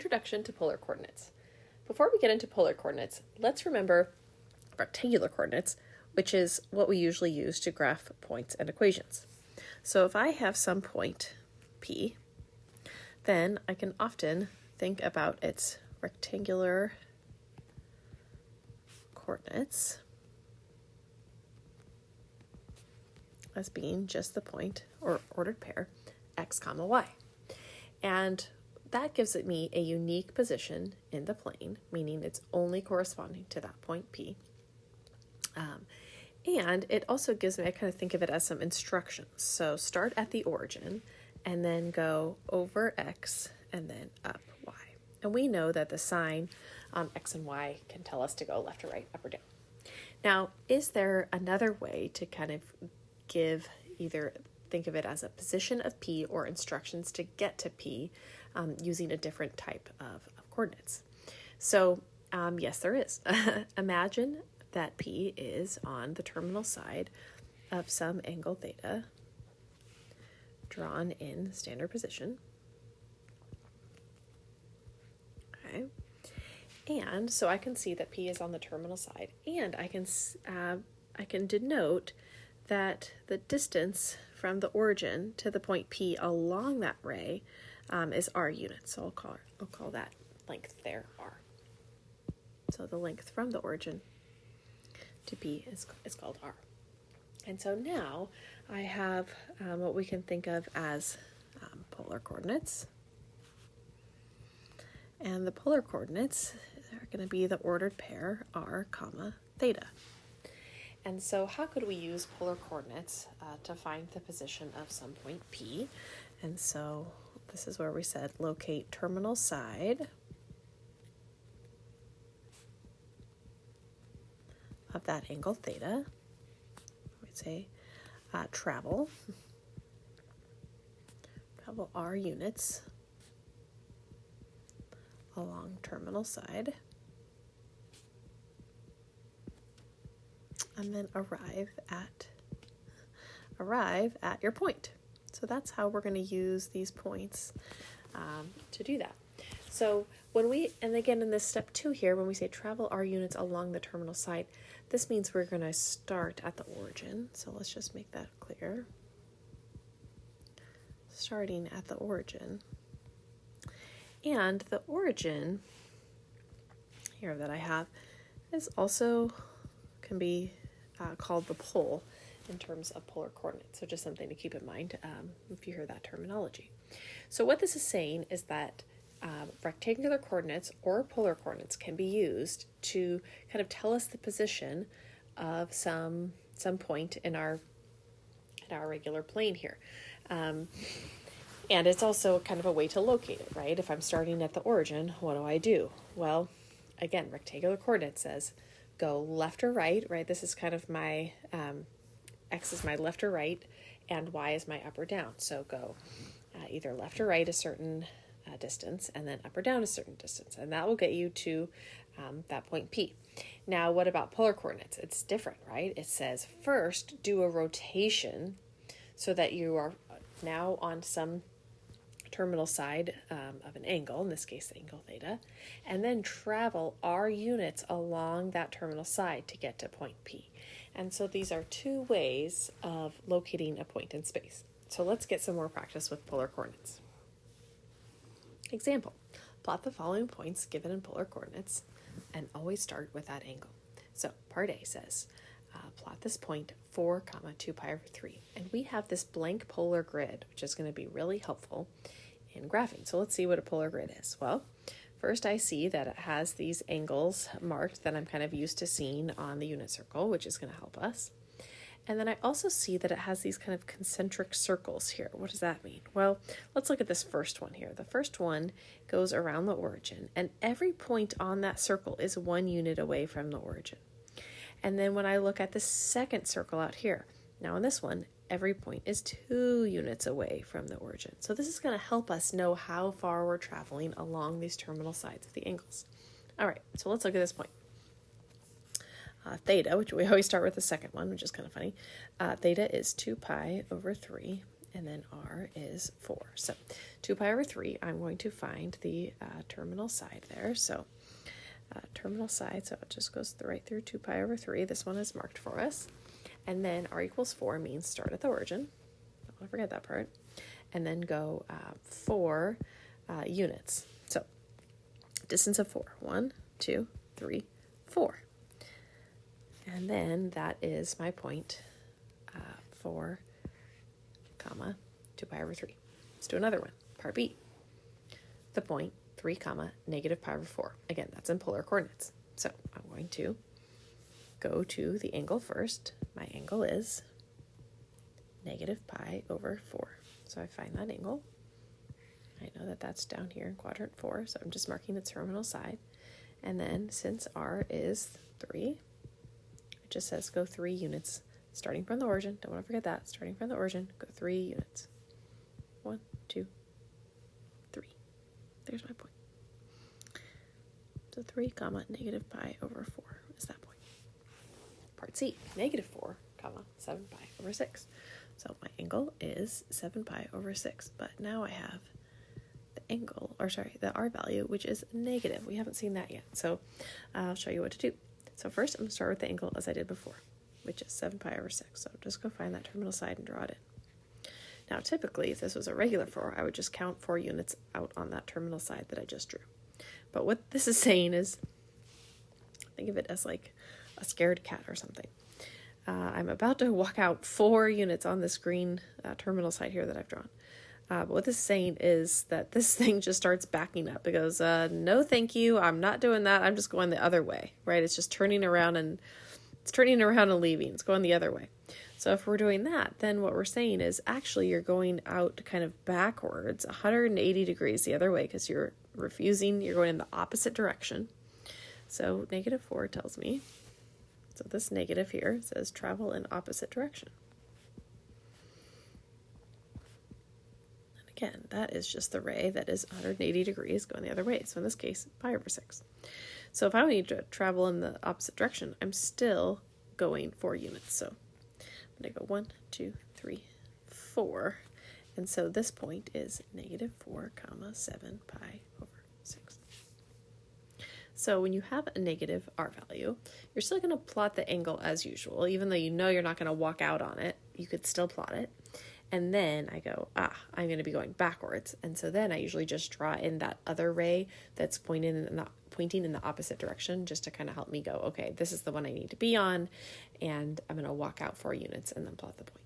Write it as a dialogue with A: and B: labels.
A: Introduction to polar coordinates. Before we get into polar coordinates, let's remember rectangular coordinates, which is what we usually use to graph points and equations. So if I have some point P, then I can often think about its rectangular coordinates as being just the point or ordered pair x comma y. And that gives me a unique position in the plane, meaning it's only corresponding to that point P. And it also gives me, I kind of think of it as some instructions. So start at the origin and then go over x and then up y. And we know that the sign x and y can tell us to go left or right, up or down. Now, is there another way to kind of give either think of it as a position of P or instructions to get to P using a different type of coordinates? So yes, there is. Imagine that P is on the terminal side of some angle theta drawn in standard position. Okay. And so I can see that P is on the terminal side, and I can denote that the distance from the origin to the point P along that ray is r units. So I'll call that length there r. So the length from the origin to P is called r. And so now I have what we can think of as polar coordinates. And the polar coordinates are going to be the ordered pair r comma theta. And so how could we use polar coordinates to find the position of some point P? And so this is where we said locate terminal side of that angle theta. We'd say travel r units along terminal side, and then arrive at your point. So that's how we're going to use these points to do that. So and again in this step 2 here, when we say travel r units along the terminal side, this means we're going to start at the origin. So let's just make that clear. Starting at the origin. And the origin here that I have is also can be called the pole in terms of polar coordinates. So just something to keep in mind if you hear that terminology. So what this is saying is that rectangular coordinates or polar coordinates can be used to kind of tell us the position of some point in our regular plane here. And it's also kind of a way to locate it, right? If I'm starting at the origin, what do? Well, again, rectangular coordinate says go left or right, right? This is kind of my, x is my left or right, and y is my up or down. So go either left or right a certain distance, and then up or down a certain distance. And that will get you to that point P. Now, what about polar coordinates? It's different, right? It says first do a rotation so that you are now on some terminal side of an angle, in this case the angle theta, and then travel r units along that terminal side to get to point P. And so these are two ways of locating a point in space. So let's get some more practice with polar coordinates. Example, plot the following points given in polar coordinates and always start with that angle. So part A says, plot this point 4, 2 pi over 3. And we have this blank polar grid, which is going to be really helpful in graphing. So let's see what a polar grid is. Well, first I see that it has these angles marked that I'm kind of used to seeing on the unit circle, which is going to help us. And then I also see that it has these kind of concentric circles here. What does that mean? Well, let's look at this first one here. The first one goes around the origin, and every point on that circle is 1 unit away from the origin. And then when I look at the second circle out here, now in this one, every point is 2 units away from the origin. So this is going to help us know how far we're traveling along these terminal sides of the angles. All right, so let's look at this point. Theta, which we always start with the second one, which is kind of funny. Theta is 2 pi over 3, and then r is 4. So 2 pi over 3, I'm going to find the terminal side there. So terminal side, so it just goes right through 2 pi over 3. This one is marked for us. And then r equals 4 means start at the origin. Don't want to forget that part. And then go 4 units. So distance of 4. 1, 2, 3, 4. And then that is my point, 4, comma, 2 pi over 3. Let's do another one. Part B. The point, 3, comma, negative pi over 4. Again, that's in polar coordinates. So I'm going to go to the angle first. My angle is negative pi over 4. So I find that angle. I know that that's down here in quadrant 4, so I'm just marking the terminal side. And then since r is 3, it just says go 3 units starting from the origin. Don't want to forget that. Starting from the origin, go 3 units. 1, 2, 3. There's my point. So 3, comma, negative pi over 4 is that point. Part C, negative 4, comma, 7 pi over 6. So my angle is 7 pi over 6. But now I have the r value, which is negative. We haven't seen that yet. So I'll show you what to do. So first, I'm going to start with the angle as I did before, which is 7 pi over 6. So just go find that terminal side and draw it in. Now, typically, if this was a regular 4, I would just count 4 units out on that terminal side that I just drew. But what this is saying is, think of it as like a scared cat or something. I'm about to walk out 4 units on this green terminal side here that I've drawn. But what this is saying is that this thing just starts backing up. It goes, no, thank you. I'm not doing that. I'm just going the other way, right? It's just turning around and leaving. It's going the other way. So if we're doing that, then what we're saying is actually you're going out kind of backwards 180 degrees the other way because you're refusing. You're going in the opposite direction. So negative 4 tells me, so this negative here says travel in opposite direction. Again, that is just the ray that is 180 degrees going the other way. So in this case, pi over 6. So if I need to travel in the opposite direction, I'm still going 4 units. So I'm going to go 1, 2, 3, 4. And so this point is negative 4, comma, 7 pi over 6. So when you have a negative r value, you're still going to plot the angle as usual. Even though you know you're not going to walk out on it, you could still plot it. And then I go, I'm going to be going backwards. And so then I usually just draw in that other ray that's pointing in the opposite direction just to kind of help me go, okay, this is the one I need to be on. And I'm going to walk out 4 units and then plot the point.